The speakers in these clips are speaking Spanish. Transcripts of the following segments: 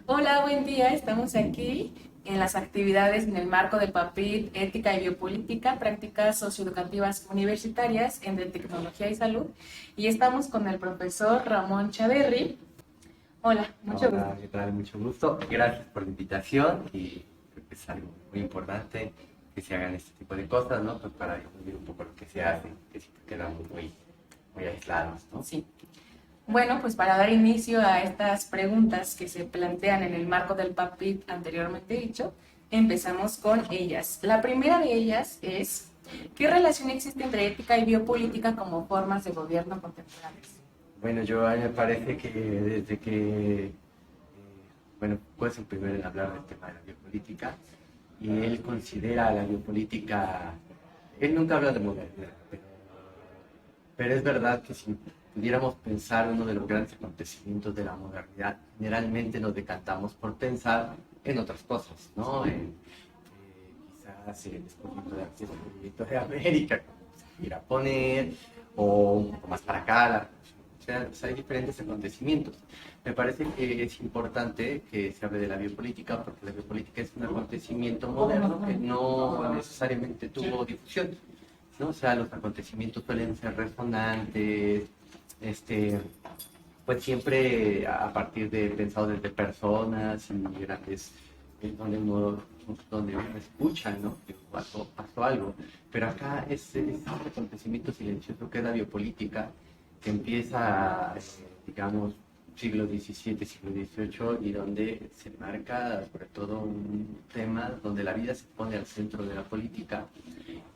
Hola, buen día. Estamos aquí en las actividades en el marco del PAPIT Ética y Biopolítica, Prácticas Socioeducativas Universitarias en de Tecnología y Salud. Y estamos con el profesor Ramón Chaverri. Hola, mucho gusto. Hola, ¿qué tal? Mucho gusto. Gracias por la invitación y creo que es algo muy importante que se hagan este tipo de cosas, ¿no? Pues para difundir un poco lo que se hace, que siempre quedamos muy aislados, ¿no? Sí. Bueno, pues para dar inicio a estas preguntas que se plantean en el marco del PAPIT anteriormente dicho, empezamos con ellas. La primera de ellas es, ¿qué relación existe entre ética y biopolítica como formas de gobierno contemporáneas? Bueno, a mí me parece que desde que, bueno, pues el primero en hablar del tema de la biopolítica, y él considera la biopolítica, él nunca habla de modernidad, pero es verdad que si pudiéramos pensar uno de los grandes acontecimientos de la modernidad, generalmente nos decantamos por pensar en otras cosas, ¿no? Quizás el descubrimiento de América, como se quiera poner, o un poco más para acá, hay diferentes acontecimientos. Me parece que es importante que se hable de la biopolítica, porque la biopolítica es un acontecimiento moderno que no necesariamente tuvo difusión, ¿no? O sea, los acontecimientos suelen ser resonantes, este, pues siempre a partir de pensados desde personas y grandes, donde uno escucha, ¿no? Que pasó algo. Pero acá es un acontecimiento silencioso que es la biopolítica, que empieza, digamos, siglo XVII, siglo XVIII, y donde se marca sobre todo un tema donde la vida se pone al centro de la política.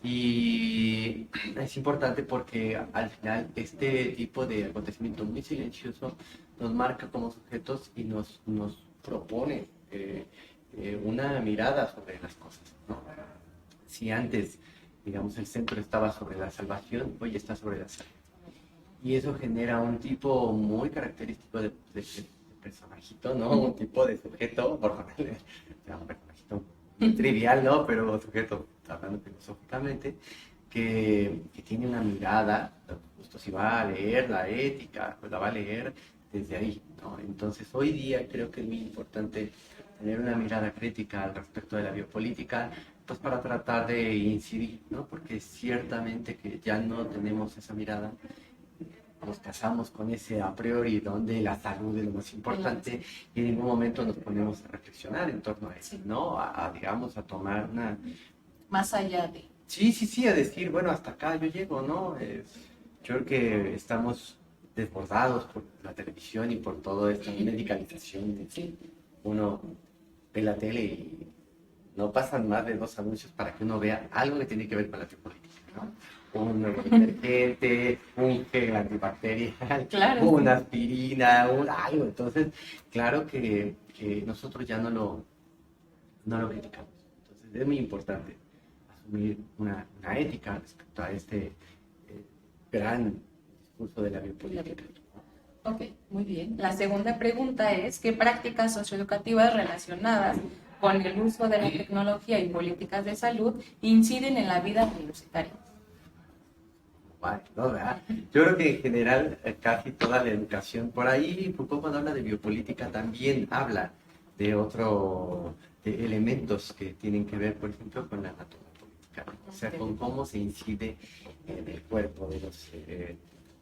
Y es importante porque al final este tipo de acontecimiento muy silencioso nos marca como sujetos y nos propone una mirada sobre las cosas, ¿no? Si antes, digamos, el centro estaba sobre la salvación, hoy está sobre la salud. Y eso genera un tipo muy característico de personajito, ¿no? Un tipo de sujeto, por ponerle, o sea, un personajito muy trivial, ¿no? Pero sujeto, hablando filosóficamente, que tiene una mirada, justo si va a leer la ética, pues la va a leer desde ahí, ¿no? Entonces, hoy día creo que es muy importante tener una mirada crítica al respecto de la biopolítica, pues para tratar de incidir, ¿no? Porque ciertamente que ya no tenemos esa mirada, nos casamos con ese a priori donde la salud es lo más importante y en ningún momento nos ponemos a reflexionar en torno a eso, ¿no? Digamos, a tomar una... Más allá de... Sí, a decir, bueno, hasta acá yo llego, ¿no? Yo creo que estamos desbordados por la televisión y por toda esta medicalización de que uno ve la tele y no pasan más de 2 anuncios para que uno vea algo que tiene que ver con la política, ¿no? Un nuevo detergente, un gel antibacterial, Claro, una aspirina, algo. Entonces, claro que nosotros ya no lo criticamos. Entonces, es muy importante asumir una ética respecto a este gran discurso de la biopolítica. ok, muy bien. La segunda pregunta es, ¿qué prácticas socioeducativas relacionadas con el uso de la tecnología y políticas de salud inciden en la vida universitaria? Vale, ¿no? ¿Verdad? Yo creo que en general casi toda la educación, por ahí Foucault cuando habla de biopolítica también habla de de elementos que tienen que ver, por ejemplo, con la anatomía política, ¿no? O sea, con cómo se incide en el cuerpo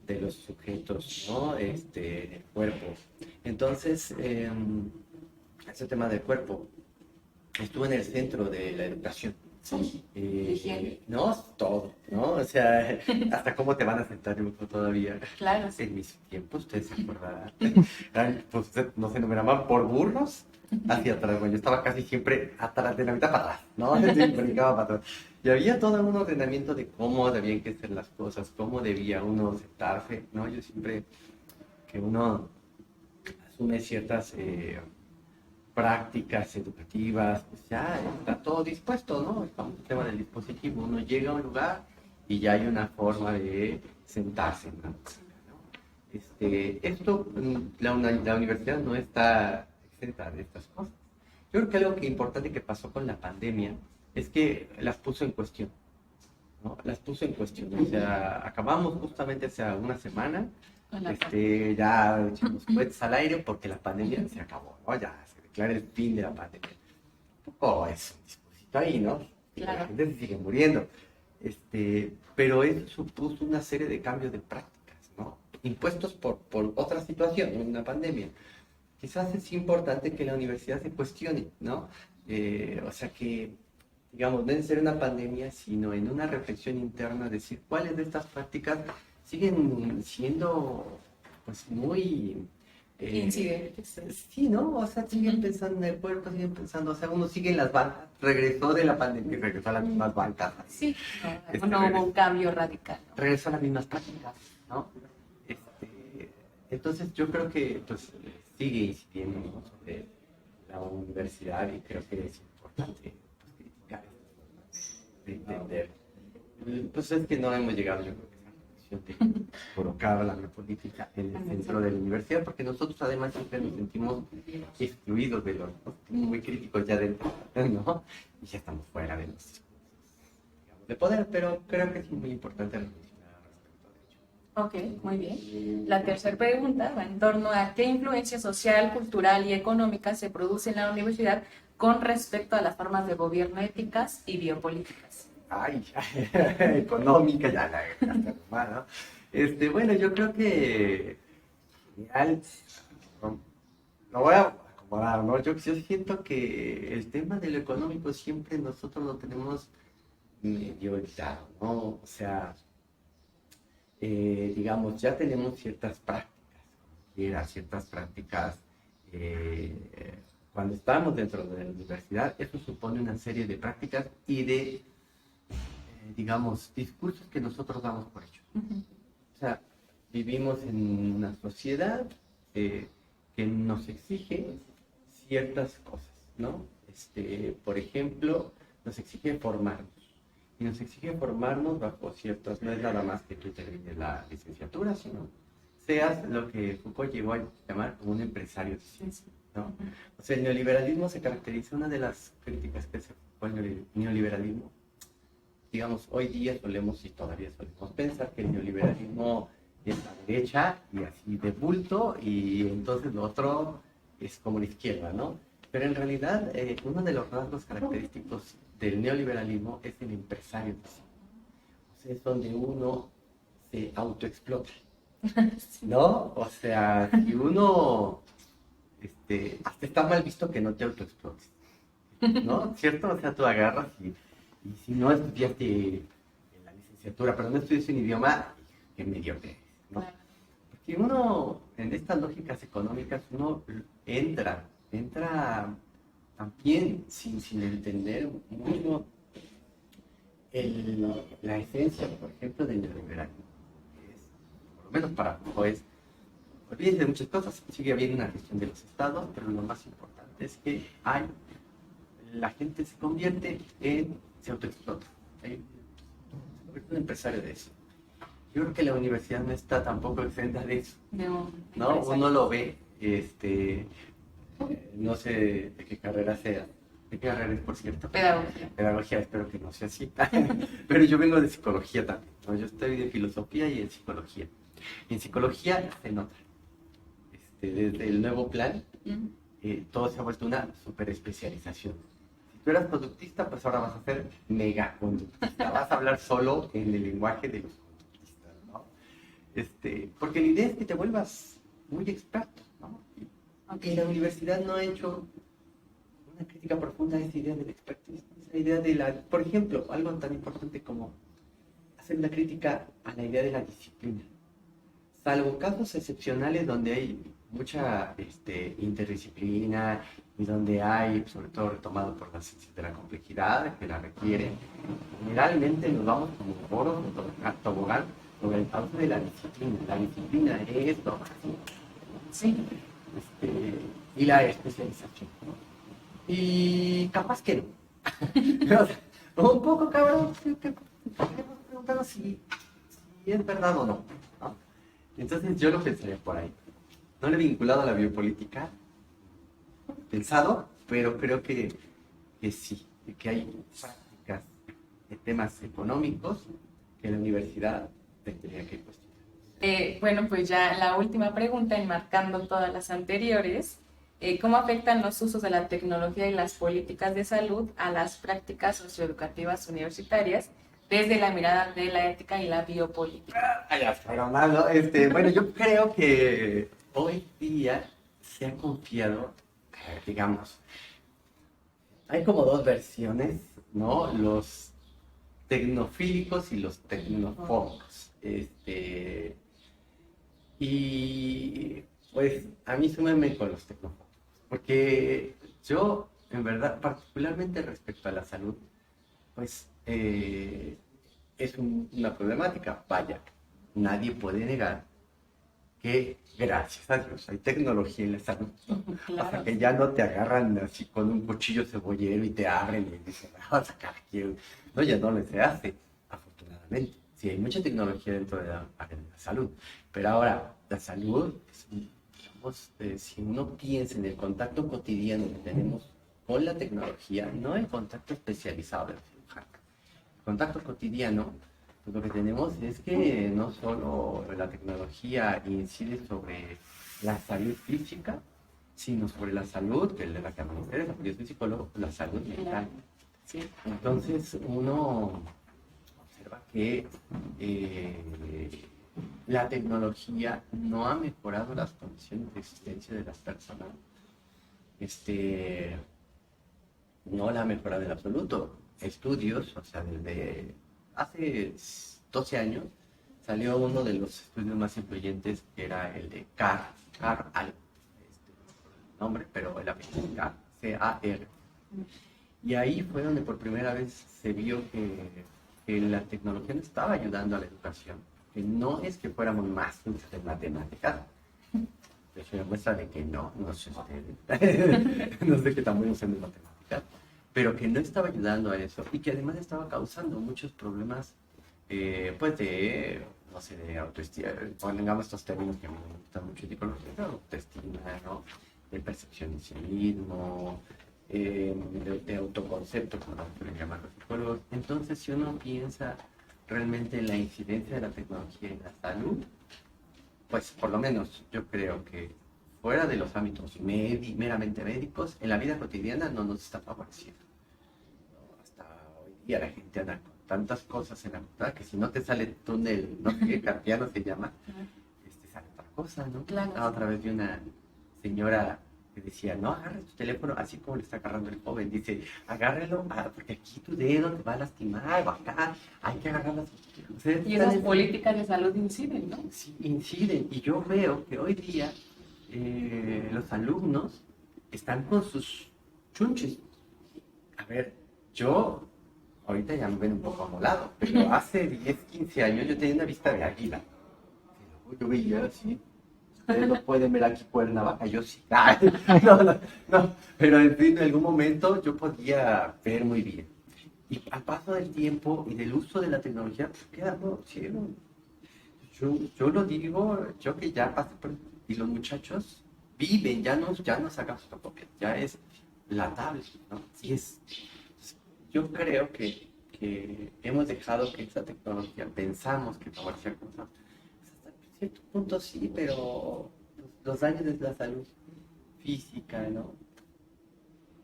de los sujetos, ¿no? En el cuerpo. Entonces, ese tema del cuerpo estuvo en el centro de la educación. Sí, No, todo, ¿no? O sea, hasta cómo te van a sentar yo todavía. claro, sí. En mis tiempos, ustedes se acordarán, pues usted no se numeraban por burros hacia atrás. Bueno, yo estaba casi siempre atrás, de la mitad para atrás, ¿no? Siempre brincaba para atrás. Y había todo un ordenamiento de cómo debían que ser las cosas, cómo debía uno sentarse, ¿no? Yo siempre que uno asume ciertas prácticas educativas, pues ya está todo dispuesto, ¿no? Estamos en el tema del dispositivo, uno llega a un lugar y ya hay una forma de sentarse en una mesa, ¿no? La universidad no está exenta de estas cosas. Yo creo que algo que importante que pasó con la pandemia es que las puso en cuestión, ¿no? Las puso en cuestión, o sea, acabamos justamente hace una semana, ya echamos cohetes al aire porque la pandemia se acabó, ¿no? Ya se declara el fin de la pandemia. Un poco es un discursito ahí, ¿no? Y Claro. la gente se sigue muriendo. Pero eso supuso una serie de cambios de prácticas, ¿no? Impuestos por otra situación, una pandemia. Quizás es importante que la universidad se cuestione, ¿no? O sea que, digamos, no en ser una pandemia, sino en una reflexión interna, decir cuáles de estas prácticas siguen siendo, pues, muy... Incidentes. Sí, ¿no? O sea, siguen pensando en el cuerpo, siguen pensando, o sea, uno sigue en las bancas, regresó de la pandemia y regresó a las mismas bancas. Sí, no hubo un cambio radical, ¿no? Regresó a las mismas prácticas, ¿no? Entonces yo creo que pues sigue incidiendo, ¿no?, sobre la universidad, y creo que es importante pues, criticar esto, de entender. Pues es que no hemos llegado, yo creo que a esa reflexión de colocar la biopolítica en el centro de la universidad, porque nosotros además siempre nos sentimos excluidos de los, ¿no? Muy críticos ya dentro, ¿no? Y ya estamos fuera de los discursos, digamos, de poder, pero creo que es muy importante reflexionar al respecto de ello. Ok, muy bien. La tercera pregunta va en torno a qué influencia social, cultural y económica se produce en la universidad con respecto a las formas de gobierno éticas y biopolíticas. Ay, económica, ya la hasta ¿no? Bueno, yo creo que al- lo voy a acomodar, ¿no? Yo siento que el tema de lo económico siempre nosotros lo tenemos medio evitado, ¿no? O sea, digamos, ya tenemos ciertas prácticas, ciertas prácticas. Cuando estamos dentro de la universidad, eso supone una serie de prácticas y de, digamos, discursos que nosotros damos por hecho. O sea, vivimos en una sociedad que nos exige ciertas cosas, ¿no? Por ejemplo, nos exige formarnos. Y nos exige formarnos bajo ciertas, no es nada más que tú termines la licenciatura, sino seas lo que Foucault llegó a llamar como un empresario de ciencia, ¿no? O sea, el neoliberalismo se caracteriza, una de las críticas que hace Foucault al neoliberalismo, digamos, hoy día solemos y todavía solemos pensar que el neoliberalismo es la derecha y así de bulto, y entonces lo otro es como la izquierda, ¿no? Pero en realidad uno de los rasgos característicos del neoliberalismo es el empresario de sí. O sea, es donde uno se autoexplota, ¿no? O sea, si uno, hasta está mal visto que no te autoexplotes, ¿no? ¿Cierto? O sea, tú agarras y si no estudiaste en la licenciatura, pero no estudias un idioma, qué mediocre, ¿no? Porque uno, en estas lógicas económicas, uno entra también sin entender mucho la esencia, por ejemplo, del neoliberalismo. Por lo menos para Foucault es, olvídense de muchas cosas, sigue habiendo una gestión de los estados, pero lo más importante es que la gente se convierte se autoexplota, se convierte en un empresario de eso. Yo creo que la universidad no está tampoco exenta de eso, ¿no? Uno lo ve, no sé de qué carrera sea. ¿De qué carrera es, por cierto? Pedagogía. Pedagogía, espero que no sea así. Pero yo vengo de psicología también, ¿no? Yo estoy de filosofía y en psicología. Y en psicología se nota. Desde el nuevo plan, todo se ha vuelto una super especialización. Si tú eras conductista, pues ahora vas a ser mega conductista. Vas a hablar solo en el lenguaje de los conductistas, ¿no? Porque la idea es que te vuelvas muy experto, ¿no? Y la universidad no ha hecho una crítica profunda a esa idea del expertismo, esa idea de por ejemplo, algo tan importante como hacer una crítica a la idea de la disciplina. Salvo casos excepcionales donde hay mucha interdisciplina y donde hay, sobre todo retomado por las ciencias de la complejidad que la requieren, generalmente nos vamos como poros de tobogán sobre el causa de la disciplina. La disciplina es esto, así. Sí. Y la especialización, ¿no? Y capaz que no. Un poco, cabrón, podríamos preguntarnos si es verdad o no, ¿no? Entonces yo lo pensaría por ahí. No le he vinculado a la biopolítica, pensado, pero creo que sí, que hay prácticas de temas económicos que la universidad tendría que cuestionar. Bueno, pues ya la última pregunta, enmarcando todas las anteriores, ¿Cómo afectan los usos de la tecnología y las políticas de salud a las prácticas socioeducativas universitarias desde la mirada de la ética y la biopolítica? Ay, pero malo. Bueno, yo creo que hoy día se ha confiado, digamos, hay como dos versiones, ¿no? Los tecnofílicos y los tecnofóbicos. Y pues a mí súmenme con los tecnofóbicos, porque yo, en verdad, particularmente respecto a la salud, pues es una problemática. Vaya, nadie puede negar que gracias a Dios hay tecnología en la salud, ¿no? Claro. O sea, que ya no te agarran así con un cuchillo cebollero y te abren y dicen, vamos a sacar aquí. No, ya no se hace, afortunadamente. Sí, hay mucha tecnología dentro de la área de la salud, pero ahora la salud, digamos, si uno piensa en el contacto cotidiano que tenemos con la tecnología, no el contacto especializado del cirujano, el contacto cotidiano, pues lo que tenemos es que no solo la tecnología incide sobre la salud física, sino sobre la salud, que es de la que me interesa, porque yo soy psicólogo, la salud mental. Sí. Entonces uno observa que la tecnología no ha mejorado las condiciones de existencia de las personas. No la ha mejorado en absoluto. Estudios, o sea, desde hace 12 años salió uno de los estudios más influyentes, que era el de CAR algo, nombre, pero el apellido es CAR, C-A-R. Y ahí fue donde por primera vez se vio que la tecnología no estaba ayudando a la educación, que no es que fuéramos más dulces en matemáticas. Es una muestra de que no sé ustedes, no sé qué tan buenos son de matemáticas, pero que no estaba ayudando a eso y que además estaba causando muchos problemas, pues de, no sé, de autoestima, pongamos estos términos que a mí me gustan mucho, de autoestima, ¿no? De percepción de sí mismo, de autoconcepto, como lo quieren llamar los psicólogos. Entonces, si uno piensa realmente en la incidencia de la tecnología en la salud, pues por lo menos yo creo que fuera de los ámbitos meramente médicos, en la vida cotidiana no nos está favoreciendo. ¿No? Hasta hoy día la gente anda con tantas cosas en la computadora que si no te sale túnel, no sé qué carpiano se llama, sale otra cosa, ¿no? Claro. La otra vez vi una señora que decía, no agarres tu teléfono así como le está agarrando el joven, dice, agárrelo, porque aquí tu dedo te va a lastimar, o acá hay que agarrarlas. Y esas políticas de salud inciden, ¿no? Sí, inciden. Y yo veo que hoy día los alumnos están con sus chunches. A ver, yo ahorita ya me ven un poco amolado, pero hace 10, 15 años yo tenía una vista de águila. Yo veía así. Ustedes no pueden ver aquí Cuernavaca, yo sí. No, pero en fin, en algún momento yo podía ver muy bien. Y al paso del tiempo y del uso de la tecnología, pues quedando ciego. Yo lo digo, yo que ya pasé por... Y los muchachos viven, ya no sacan fotocopias, ya es la tablet, ¿no? Yo creo que hemos dejado que esta tecnología, pensamos que favorecía cosas. Hasta cierto punto sí, pero los daños de la salud física, ¿no?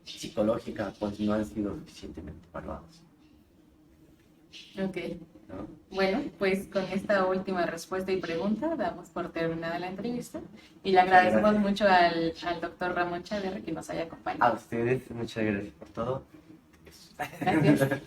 Psicológica, pues no han sido suficientemente evaluados. Ok. ¿No? Bueno, pues con esta última respuesta y pregunta damos por terminada la entrevista y le agradecemos mucho al doctor Ramón Chávez que nos haya acompañado. A ustedes, muchas gracias por todo. Gracias.